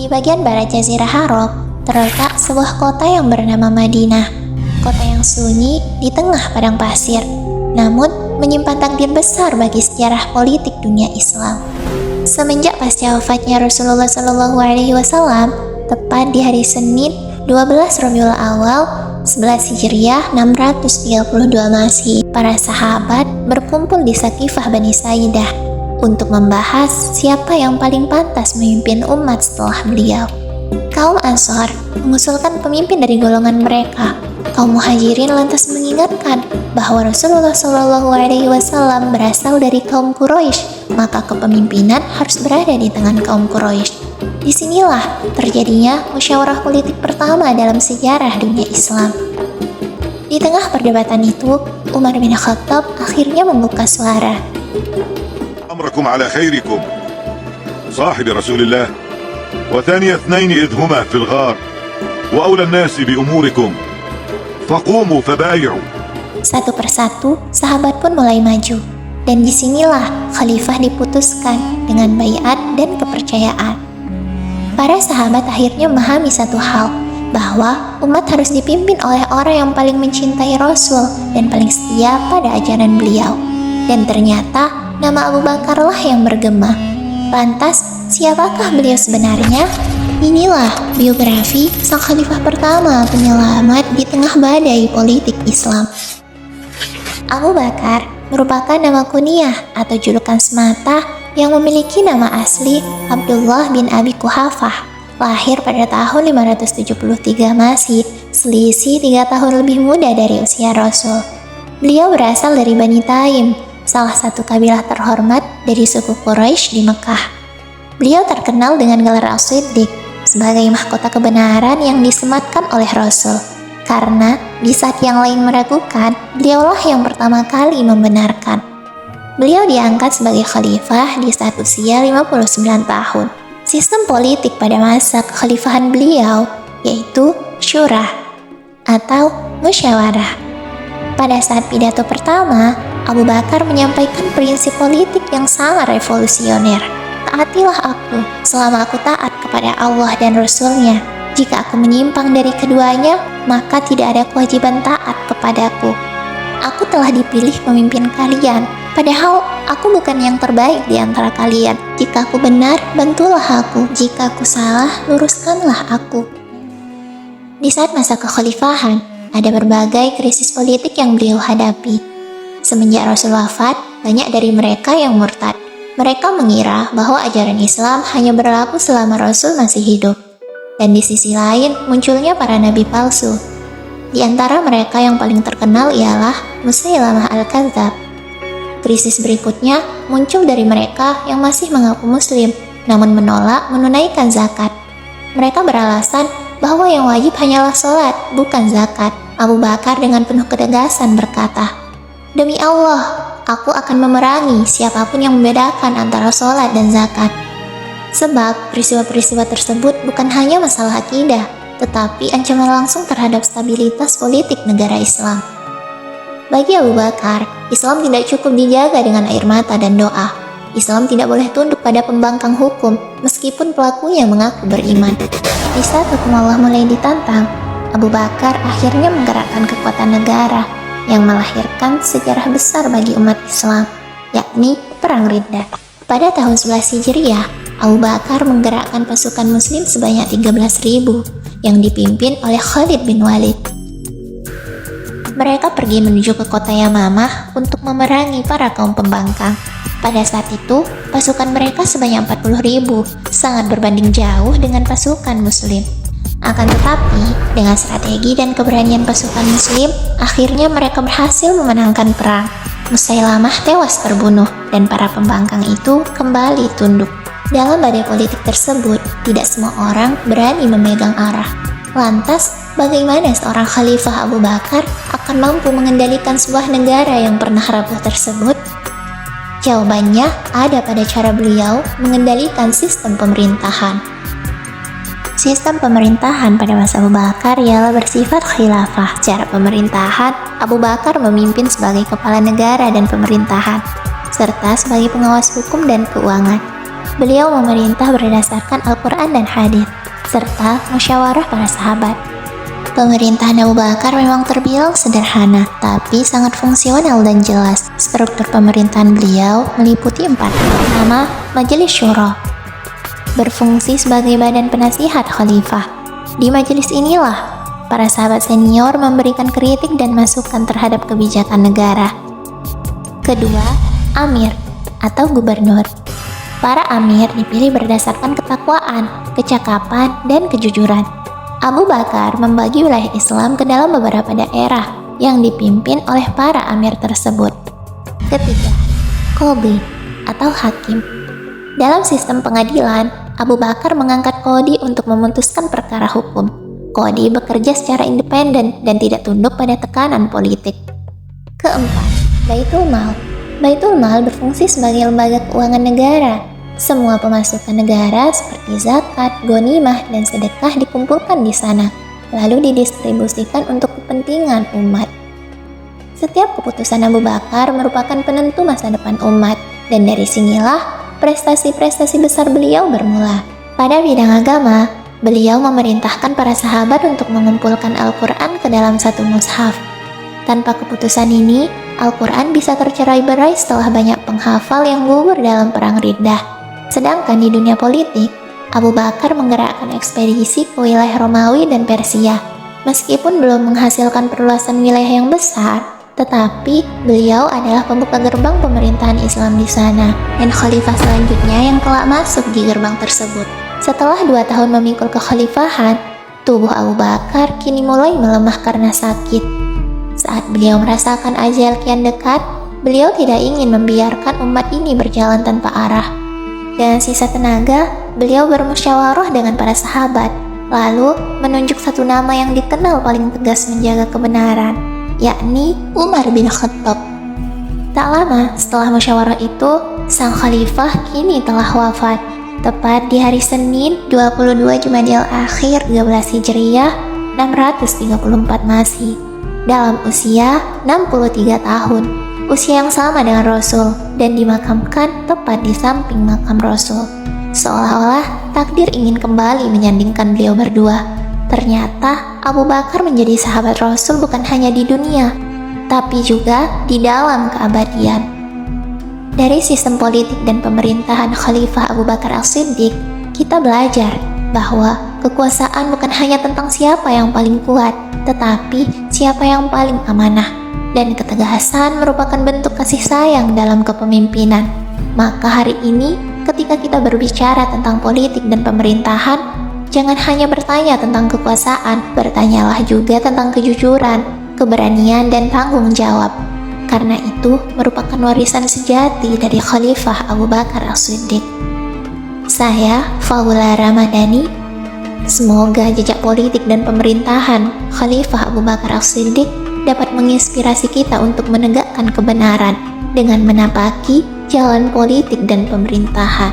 Di bagian barat Jazirah Arab, terletak sebuah kota yang bernama Madinah. Kota yang sunyi di tengah padang pasir, namun menyimpan takdir besar bagi sejarah politik dunia Islam. Semenjak pasca wafatnya Rasulullah SAW, tepat di hari Senin 12 Rabiul Awal 11 Hijriah 632 Masehi, para sahabat berkumpul di Saqifah Bani Saidah untuk membahas siapa yang paling pantas memimpin umat setelah beliau. Kaum Ansor mengusulkan pemimpin dari golongan mereka. Kaum Muhajirin lantas mengingatkan bahwa Rasulullah SAW berasal dari kaum Quraisy, maka kepemimpinan harus berada di tangan kaum Quraisy. Disinilah terjadinya musyawarah politik pertama dalam sejarah dunia Islam. Di tengah perdebatan itu, Umar bin Khattab akhirnya membuka suara. أمركم على خيركم صاحب رسول الله وثاني اثنين إذ هما في الغار وأولى الناس بأموركم فقوموا فبايعوا. Satu persatu, sahabat pun mulai maju. Dan disinilah khalifah diputuskan dengan baiat dan kepercayaan. Para sahabat akhirnya memahami satu hal, bahwa umat harus dipimpin oleh orang yang paling mencintai Rasul dan paling setia pada ajaran beliau. Dan ternyata nama Abu Bakarlah yang bergema. Lantas, siapakah beliau sebenarnya? Inilah biografi sang khalifah pertama penyelamat di tengah badai politik Islam. Abu Bakar merupakan nama kunyah atau julukan semata yang memiliki nama asli Abdullah bin Abi Quhafah. Lahir pada tahun 573 Masehi, selisih 3 tahun lebih muda dari usia Rasul. Beliau berasal dari Bani Taim, salah satu kabilah terhormat dari suku Quraisy di Mekah. Beliau terkenal dengan gelar As-Siddiq sebagai mahkota kebenaran yang disematkan oleh Rasul. Karena di saat yang lain meragukan, beliaulah yang pertama kali membenarkan. Beliau diangkat sebagai khalifah di saat usia 59 tahun. Sistem politik pada masa kekhalifahan beliau yaitu syura atau musyawarah. Pada saat pidato pertama, Abu Bakar menyampaikan prinsip politik yang sangat revolusioner. Taatilah aku selama aku taat kepada Allah dan Rasul-Nya. Jika aku menyimpang dari keduanya, maka tidak ada kewajiban taat kepadaku. Aku telah dipilih memimpin kalian, padahal aku bukan yang terbaik di antara kalian. Jika aku benar, bantulah aku. Jika aku salah, luruskanlah aku. Di saat masa kekhalifahan, ada berbagai krisis politik yang beliau hadapi. Semenjak Rasul wafat, banyak dari mereka yang murtad. Mereka mengira bahwa ajaran Islam hanya berlaku selama Rasul masih hidup. Dan di sisi lain, munculnya para nabi palsu. Di antara mereka yang paling terkenal ialah Musailamah Al-Kadzab. Krisis berikutnya muncul dari mereka yang masih mengaku muslim, namun menolak menunaikan zakat. Mereka beralasan bahwa yang wajib hanyalah sholat, bukan zakat. Abu Bakar dengan penuh ketegasan berkata, "Demi Allah, aku akan memerangi siapapun yang membedakan antara sholat dan zakat." Sebab peristiwa-peristiwa tersebut bukan hanya masalah akidah, tetapi ancaman langsung terhadap stabilitas politik negara Islam. Bagi Abu Bakar, Islam tidak cukup dijaga dengan air mata dan doa. Islam tidak boleh tunduk pada pembangkang hukum, meskipun pelakunya mengaku beriman. Di saat hukum Allah mulai ditantang, Abu Bakar akhirnya menggerakkan kekuatan negara yang melahirkan sejarah besar bagi umat Islam, yakni Perang Riddah. Pada tahun 11 Hijriah, Abu Bakar menggerakkan pasukan muslim sebanyak 13.000 yang dipimpin oleh Khalid bin Walid. Mereka pergi menuju ke kota Yamamah untuk memerangi para kaum pembangkang. Pada saat itu, pasukan mereka sebanyak 40.000, sangat berbanding jauh dengan pasukan muslim. Akan tetapi, dengan strategi dan keberanian pasukan muslim, akhirnya mereka berhasil memenangkan perang. Musailamah tewas terbunuh, dan para pembangkang itu kembali tunduk. Dalam badai politik tersebut, tidak semua orang berani memegang arah. Lantas, bagaimana seorang khalifah Abu Bakar akan mampu mengendalikan sebuah negara yang pernah rapuh tersebut? Jawabannya ada pada cara beliau mengendalikan sistem pemerintahan. Sistem pemerintahan pada masa Abu Bakar ialah bersifat khilafah. Cara pemerintahan, Abu Bakar memimpin sebagai kepala negara dan pemerintahan, serta sebagai pengawas hukum dan keuangan. beliau memerintah berdasarkan Al-Quran dan hadis, serta musyawarah para sahabat. Pemerintahan Abu Bakar memang terbilang sederhana, tapi sangat fungsional dan jelas. Struktur pemerintahan beliau meliputi 4. Pertama, Majelis Syuro, berfungsi sebagai badan penasihat khalifah. Di majelis inilah para sahabat senior memberikan kritik dan masukan terhadap kebijakan negara. Kedua, Amir atau Gubernur. Para amir dipilih berdasarkan ketakwaan, kecakapan, dan kejujuran. Abu Bakar membagi wilayah Islam ke dalam beberapa daerah yang dipimpin oleh para amir tersebut. Ketiga, Qadhi atau Hakim. Dalam sistem pengadilan, Abu Bakar mengangkat Qadhi untuk memutuskan perkara hukum. Qadhi bekerja secara independen dan tidak tunduk pada tekanan politik. Keempat, Baitul Mal. Baitul Mal berfungsi sebagai lembaga keuangan negara. Semua pemasukan negara seperti zakat, ghanimah, dan sedekah dikumpulkan di sana, lalu didistribusikan untuk kepentingan umat. Setiap keputusan Abu Bakar merupakan penentu masa depan umat, dan dari sinilah prestasi-prestasi besar beliau bermula. Pada bidang agama, beliau memerintahkan para sahabat untuk mengumpulkan Al-Quran ke dalam satu mushaf. Tanpa keputusan ini, Al-Quran bisa tercerai-berai setelah banyak penghafal yang gugur dalam perang Riddah. Sedangkan di dunia politik, Abu Bakar menggerakkan ekspedisi ke wilayah Romawi dan Persia. Meskipun belum menghasilkan perluasan wilayah yang besar, tetapi beliau adalah pembuka gerbang pemerintahan Islam di sana, dan khalifah selanjutnya yang kelak masuk di gerbang tersebut. Setelah 2 tahun memikul kekhalifahan, tubuh Abu Bakar kini mulai melemah karena sakit. Saat beliau merasakan ajal kian dekat, beliau tidak ingin membiarkan umat ini berjalan tanpa arah. Dengan sisa tenaga, beliau bermusyawarah dengan para sahabat, lalu menunjuk satu nama yang dikenal paling tegas menjaga kebenaran, yakni Umar bin Khattab. Tak lama setelah musyawarah itu, sang khalifah kini telah wafat, tepat di hari Senin 22 Jumadil Akhir 13 Hijriah 634 Masehi, dalam usia 63 tahun. Usia yang sama dengan Rasul, dan dimakamkan tepat di samping makam Rasul. Seolah-olah takdir ingin kembali menyandingkan beliau berdua. Ternyata Abu Bakar menjadi sahabat Rasul bukan hanya di dunia, tapi juga di dalam keabadian. Dari sistem politik dan pemerintahan Khalifah Abu Bakar As-Siddiq, kita belajar bahwa kekuasaan bukan hanya tentang siapa yang paling kuat, tetapi siapa yang paling amanah. Dan ketegasan merupakan bentuk kasih sayang dalam kepemimpinan. Maka hari ini, ketika kita berbicara tentang politik dan pemerintahan, jangan hanya bertanya tentang kekuasaan, bertanyalah juga tentang kejujuran, keberanian, dan tanggung jawab. Karena itu merupakan warisan sejati dari Khalifah Abu Bakar As-Siddiq. Saya, Faula Ramadhani. Semoga jejak politik dan pemerintahan Khalifah Abu Bakar As-Siddiq dapat menginspirasi kita untuk menegakkan kebenaran dengan menapaki jalan politik dan pemerintahan.